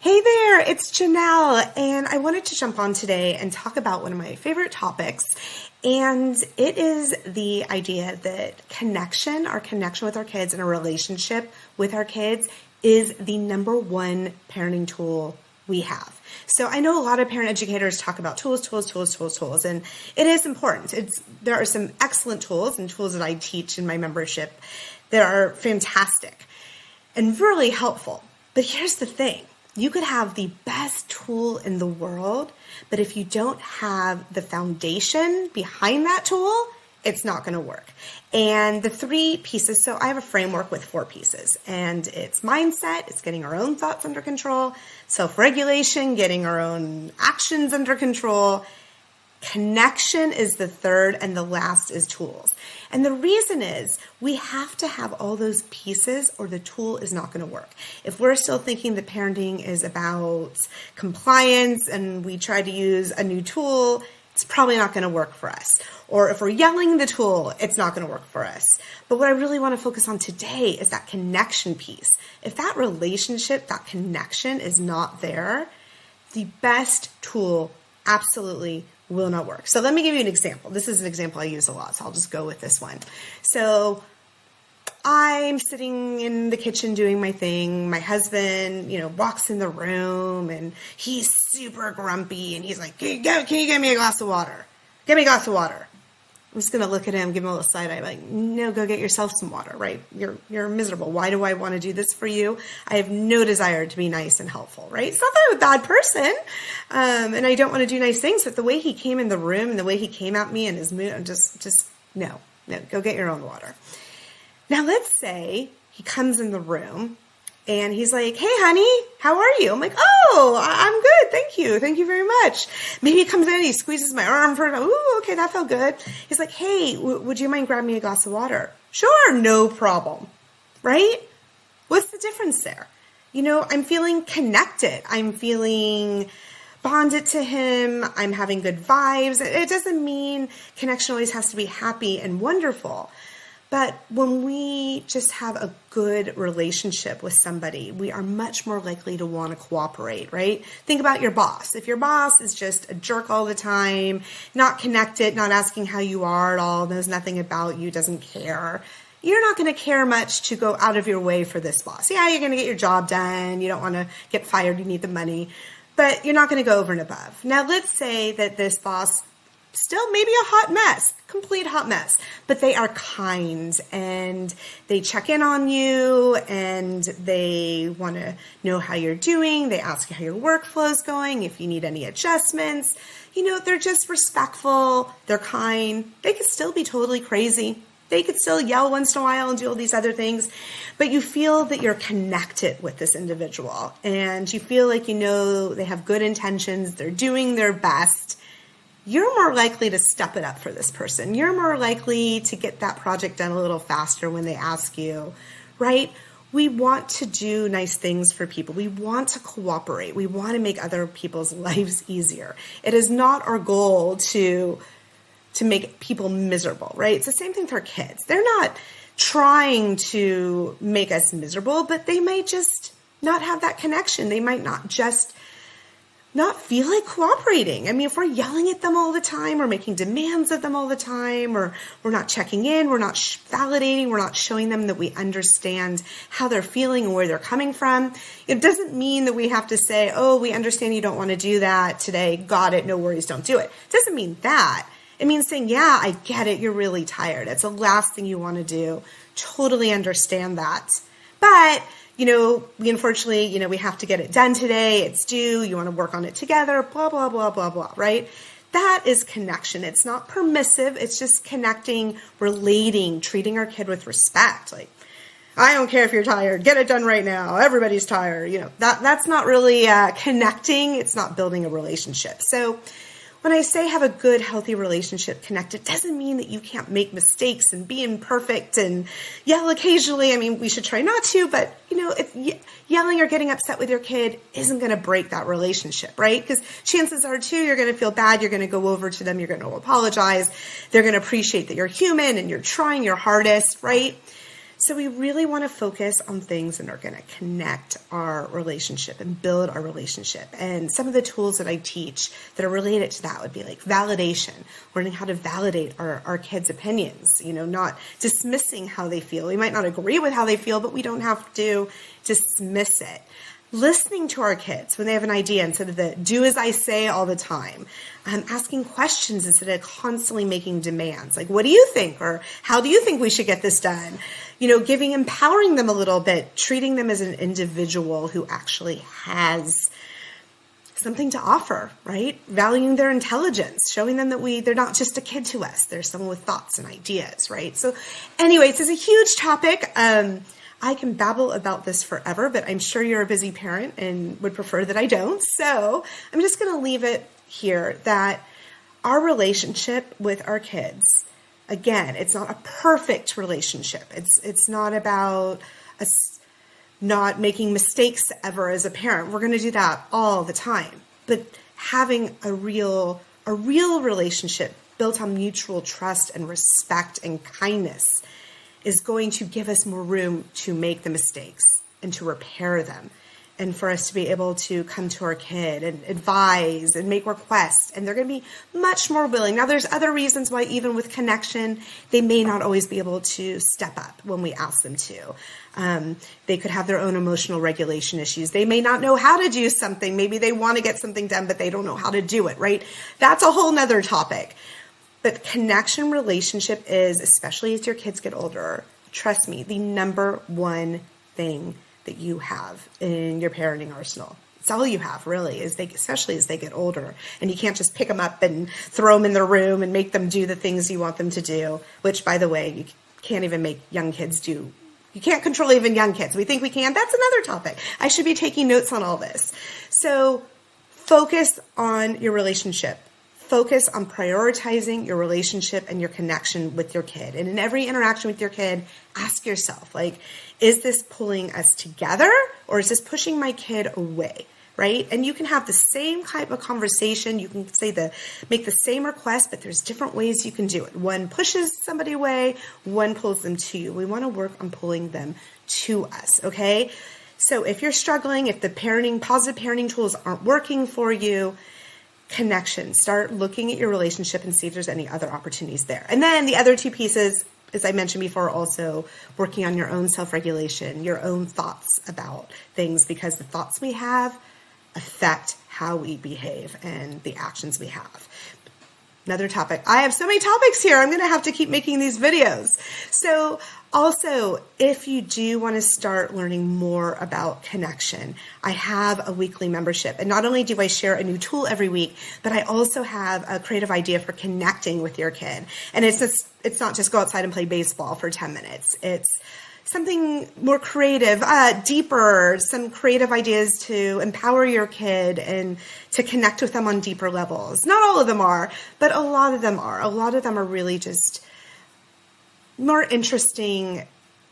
Hey there, it's Janelle, and I wanted to jump on today and talk about one of my favorite topics, and it is the idea that our connection with our kids and a relationship with our kids is the number one parenting tool we have. So I know a lot of parent educators talk about tools, and it is important. There are some excellent tools and tools that I teach in my membership that are fantastic and really helpful. But here's the thing. You could have the best tool in the world, but if you don't have the foundation behind that tool, it's not going to work. And the 3 pieces, so I have a framework with 4 pieces, and it's mindset, it's getting our own thoughts under control, self-regulation, getting our own actions under control, connection is the 3rd, and the last is tools. And the reason is we have to have all those pieces or the tool is not going to work. If we're still thinking that parenting is about compliance and we try to use a new tool, it's probably not going to work for us. Or if we're yelling the tool, it's not going to work for us. But what I really want to focus on today is that connection piece. If that relationship, that connection is not there, the best tool absolutely will not work. So let me give you an example. This is an example I use a lot, so I'll just go with this one. So I'm sitting in the kitchen doing my thing. My husband, walks in the room and he's super grumpy and he's like, can you get me a glass of water? Get me a glass of water. I'm just going to look at him, give him a little side eye, like, no, go get yourself some water, right? You're miserable. Why do I want to do this for you? I have no desire to be nice and helpful, right? It's not that I'm a bad person, and I don't want to do nice things, but the way he came in the room and the way he came at me and his mood, I'm just, no, go get your own water. Now, let's say he comes in the room and he's like, hey, honey, how are you? I'm like, oh, I'm good. Thank you very much. Maybe he comes in and he squeezes my arm for, ooh, okay, that felt good. He's like, hey, would you mind grabbing me a glass of water? Sure, no problem, right? What's the difference there? I'm feeling connected. I'm feeling bonded to him. I'm having good vibes. It doesn't mean connection always has to be happy and wonderful. But when we just have a good relationship with somebody, we are much more likely to want to cooperate, right? Think about your boss. If your boss is just a jerk all the time, not connected, not asking how you are at all, knows nothing about you, doesn't care, you're not going to care much to go out of your way for this boss. Yeah, you're going to get your job done. You don't want to get fired. You need the money. But you're not going to go over and above. Now, let's say that this boss still maybe a hot mess, complete hot mess, but they are kind and they check in on you and they want to know how you're doing. They ask you how your workflow is going, if you need any adjustments. They're just respectful. They're kind. They could still be totally crazy. They could still yell once in a while and do all these other things, but you feel that you're connected with this individual and you feel like they have good intentions. They're doing their best. You're more likely to step it up for this person. You're more likely to get that project done a little faster when they ask you, right? We want to do nice things for people. We want to cooperate. We want to make other people's lives easier. It is not our goal to make people miserable, right? It's the same thing for kids. They're not trying to make us miserable, but they might just not have that connection. They might not feel like cooperating. I mean, if we're yelling at them all the time or making demands of them all the time, or we're not checking in, we're not validating, we're not showing them that we understand how they're feeling and where they're coming from, it doesn't mean that we have to say, oh, we understand you don't want to do that today. Got it. No worries. Don't do it. It doesn't mean that. It means saying, yeah, I get it. You're really tired. It's the last thing you want to do. Totally understand that. But we unfortunately, we have to get it done today. It's due. You want to work on it together, blah, blah, blah, blah, blah, right? That is connection. It's not permissive. It's just connecting, relating, treating our kid with respect. Like, I don't care if you're tired. Get it done right now. Everybody's tired. That's not really connecting. It's not building a relationship. So when I say have a good, healthy relationship connected, doesn't mean that you can't make mistakes and be imperfect and yell occasionally. I mean, we should try not to, but if yelling or getting upset with your kid isn't going to break that relationship, right? Because chances are too, you're going to feel bad. You're going to go over to them. You're going to apologize. They're going to appreciate that you're human and you're trying your hardest, right? So we really want to focus on things that are going to connect our relationship and build our relationship. And some of the tools that I teach that are related to that would be like validation, learning how to validate our kids' opinions, not dismissing how they feel. We might not agree with how they feel, but we don't have to dismiss it. Listening to our kids when they have an idea instead of the do as I say all the time. Asking questions instead of constantly making demands. Like, what do you think? Or how do you think we should get this done? Empowering them a little bit, treating them as an individual who actually has something to offer, right? Valuing their intelligence, showing them that they're not just a kid to us. They're someone with thoughts and ideas, right? So anyways, it's a huge topic. I can babble about this forever, but I'm sure you're a busy parent and would prefer that I don't. So I'm just going to leave it here that our relationship with our kids, again, it's not a perfect relationship. It's not about us not making mistakes ever as a parent. We're going to do that all the time. But having a real relationship built on mutual trust and respect and kindness is going to give us more room to make the mistakes and to repair them, and for us to be able to come to our kid and advise and make requests, and they're going to be much more willing. Now, there's other reasons why even with connection, they may not always be able to step up when we ask them to. They could have their own emotional regulation issues. They may not know how to do something. Maybe they want to get something done, but they don't know how to do it, right? That's a whole nother topic. But connection relationship is, especially as your kids get older, trust me, the number one thing that you have in your parenting arsenal. It's all you have, really, especially as they get older. And you can't just pick them up and throw them in their room and make them do the things you want them to do, which, by the way, you can't even make young kids do. You can't control even young kids. We think we can. That's another topic. I should be taking notes on all this. So focus on your relationship. Focus on prioritizing your relationship and your connection with your kid. And in every interaction with your kid, ask yourself, is this pulling us together or is this pushing my kid away, right? And you can have the same type of conversation. You can make the same request, but there's different ways you can do it. One pushes somebody away, one pulls them to you. We want to work on pulling them to us, okay? So if you're struggling, if the positive parenting tools aren't working for you, connection. Start looking at your relationship and see if there's any other opportunities there. And then the other two pieces, as I mentioned before, also working on your own self-regulation, your own thoughts about things, because the thoughts we have affect how we behave and the actions we have. Another topic. I have so many topics here. I'm going to have to keep making these videos. So also, if you do want to start learning more about connection, I have a weekly membership. And not only do I share a new tool every week, but I also have a creative idea for connecting with your kid. And it's not just go outside and play baseball for 10 minutes. It's something more creative, deeper, some creative ideas to empower your kid and to connect with them on deeper levels. Not all of them are, but a lot of them are. A lot of them are really just more interesting,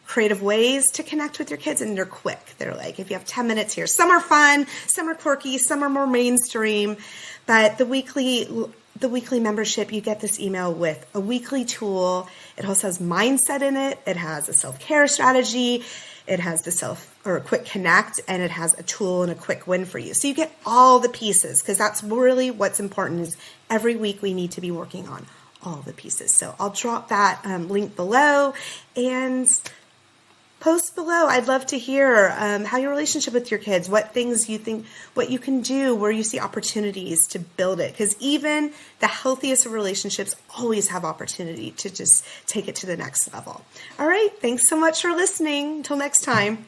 creative ways to connect with your kids, and they're quick. They're like, if you have 10 minutes here, some are fun, some are quirky, some are more mainstream, but the weekly membership, you get this email with a weekly tool. It also has mindset in it. It has a self-care strategy. It has a quick connect, and it has a tool and a quick win for you. So you get all the pieces, because that's really what's important, is every week we need to be working on all the pieces. So I'll drop that link below and post below. I'd love to hear how your relationship with your kids, what things you think, what you can do, where you see opportunities to build it. Because even the healthiest of relationships always have opportunity to just take it to the next level. All right. Thanks so much for listening. Until next time.